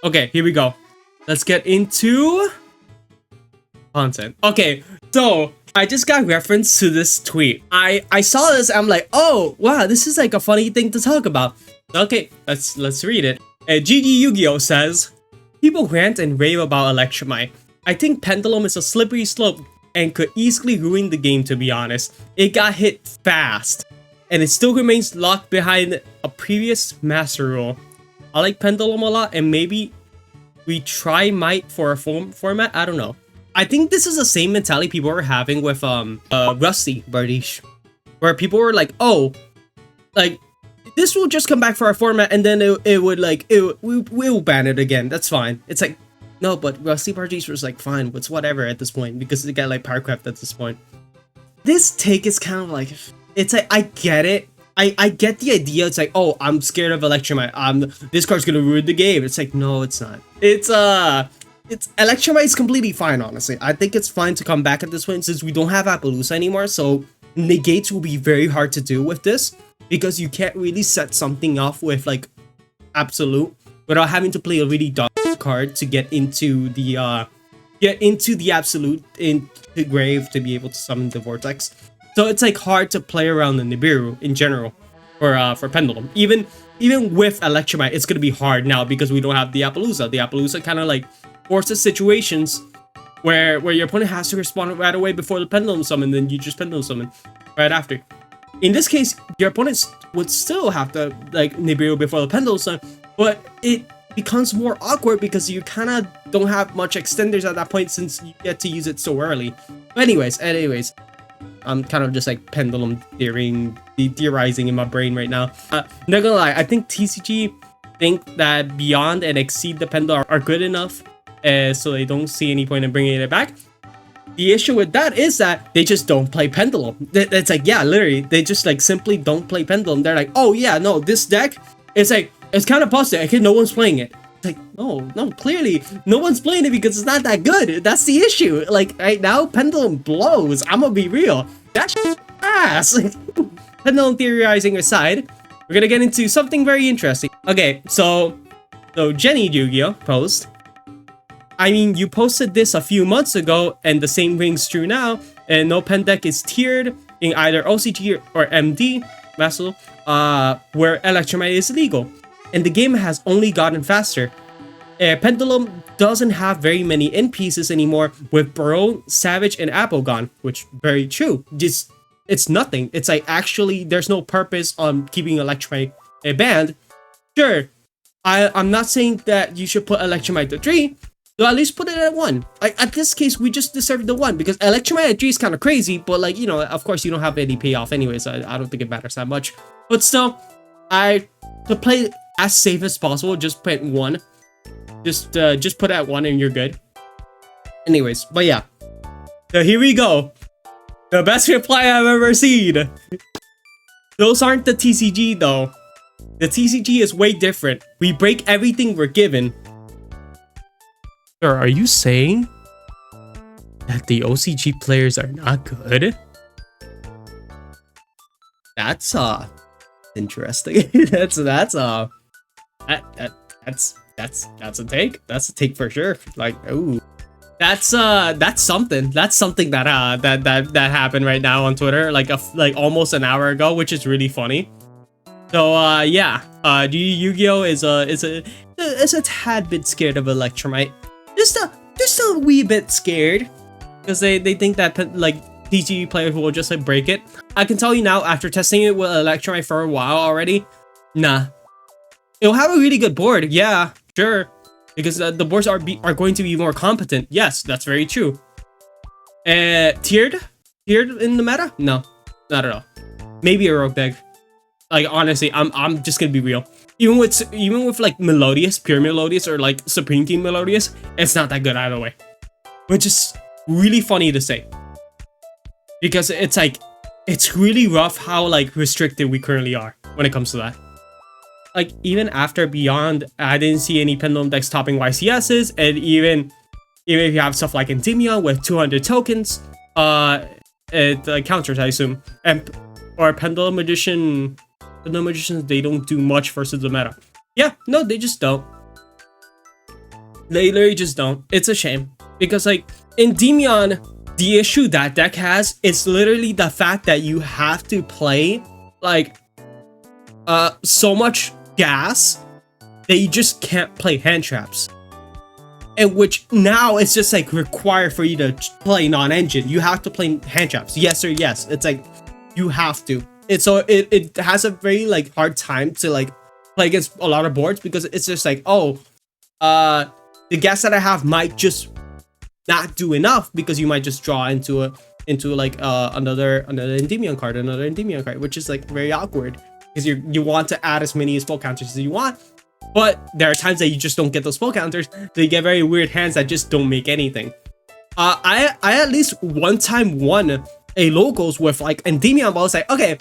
Okay, here we go. Let's get into content. Okay, so I just got reference to this tweet. I saw this, I'm like, oh wow, this is like a funny thing to talk about. Okay, let's read it. Yugioh says, people rant and rave about Electrumite. I think Pendulum is a slippery slope and could easily ruin the game, to be honest. It got hit fast, and it still remains locked behind a previous master rule. I like Pendulum a lot, and maybe we try Might for a format. I don't know. I think this is the same mentality people were having with Rusty Bardiche, where people were like, oh, like this will just come back for our format, and then we'll ban it again. That's fine. It's like, no, but Rusty Bardiche was like, fine, it's whatever at this point, because they got like Powercraft at this point. This take is kind of like, it's like, I get it. I get the idea. It's like, oh, I'm scared of Electrumite. This card's gonna ruin the game. It's like, no, it's not. It's Electrumite is completely fine, honestly. I think it's fine to come back at this point since we don't have Appaloosa anymore. So negates will be very hard to do with this because you can't really set something off with like Absolute without having to play a really dark card to get into the Absolute in the grave to be able to summon the Vortex. So it's like hard to play around the Nibiru in general for Pendulum. Even with Electrumite, it's gonna be hard now because we don't have the Appaloosa. The Appaloosa kind of like forces situations where your opponent has to respond right away before the Pendulum summon, then you just Pendulum summon right after. In this case, your opponents would still have to like Nibiru before the Pendulum summon, but it becomes more awkward because you kind of don't have much extenders at that point since you get to use it so early. But anyways, I'm kind of just like pendulum theorizing in my brain right now. Not gonna lie, I think TCG think that Beyond and Exceed the Pendulum are good enough, so they don't see any point in bringing it back. The issue with that is that they just don't play Pendulum. It's like, yeah, literally, they just like simply don't play Pendulum. They're like, oh yeah, no, this deck, it's like, it's kind of busted. Okay, no one's playing it. It's like, no, clearly no one's playing it because it's not that good. That's the issue. Like right now, Pendulum blows. I'm gonna be real. That shit ass. Pendulum theorizing aside, we're gonna get into something very interesting. Okay, so Jenny Yugioh post. I mean, you posted this a few months ago, and the same rings true now. And no pen deck is tiered in either OCG or MD, Vassal, where Electrumite is legal. And the game has only gotten faster. Pendulum doesn't have very many end pieces anymore with Baron, Savage, and Apple gone, which very true. Just it's nothing. It's like actually there's no purpose on keeping Electrumite banned. Sure, I'm not saying that you should put Electrumite to 3, so at least put it at 1. Like at this case, we just deserve the 1 because Electrumite at 3 is kind of crazy, but like, you know, of course you don't have any payoff anyways. I don't think it matters that much. But still, to play as safe as possible, just put 1. Just put it at 1 and you're good. Anyways, but yeah. So here we go. The best reply I've ever seen. Those aren't the TCG though. The TCG is way different. We break everything we're given. Sir, are you saying that the OCG players are not good? That's interesting. that's a take. That's a take for sure. Like, ooh, that's something. That's something that happened right now on Twitter, like almost an hour ago, which is really funny. So yeah, Yugioh is a tad bit scared of Electrumite, just a wee bit scared, because they think that like TCG players will just like break it. I can tell you now, after testing it with Electrumite for a while already, nah. It'll have a really good board, yeah, sure, because the boards are going to be more competent. Yes, that's very true. Tiered in the meta? No, not at all. Maybe a rogue deck. Like honestly, I'm just gonna be real. Even with like Melodious, pure Melodious, or like Supreme King Melodious, it's not that good either way. Which is really funny to say, because it's like it's really rough how like restricted we currently are when it comes to that. Like even after Beyond, I didn't see any Pendulum decks topping YCSs, and even if you have stuff like Endymion with 200 tokens, it counters, I assume, or Pendulum Magicians, they don't do much versus the meta. Yeah, no, they just don't. They literally just don't. It's a shame because like in Endymion, the issue that deck has is literally the fact that you have to play like so much gas that you just can't play hand traps. And which now it's just like required for you to play non-engine. You have to play hand traps. Yes or yes. It's like you have to. It has a very like hard time to like play against a lot of boards because it's just like, oh, the gas that I have might just not do enough because you might just draw into like another Endymion card, which is like very awkward because you want to add as many spell counters as you want. But there are times that you just don't get those spell counters, so you get very weird hands that just don't make anything. I at least one time won a locals with like Endymion, but I was like, okay,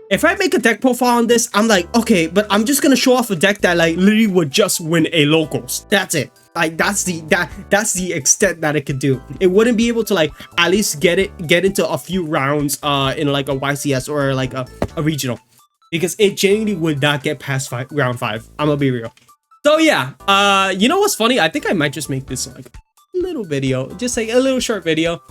if I make a deck profile on this, I'm like, okay, but I'm just gonna show off a deck that like literally would just win a locals. That's it. Like that's the extent that it could do. It wouldn't be able to like at least get into a few rounds in like a YCS or like a regional. Because it genuinely would not get past round 5. I'm gonna be real. So yeah, you know what's funny? I think I might just make this like a little video, just like a little short video.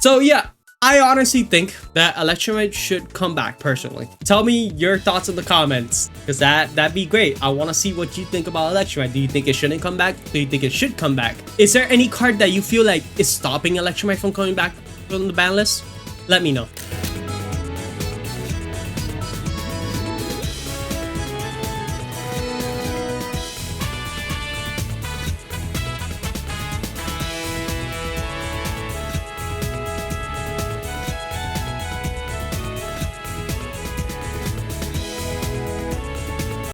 So yeah, I honestly think that Electrumite should come back personally. Tell me your thoughts in the comments, because that'd be great. I want to see what you think about Electrumite. Do you think it shouldn't come back? Do you think it should come back? Is there any card that you feel like is stopping Electrumite from coming back from the ban list? Let me know.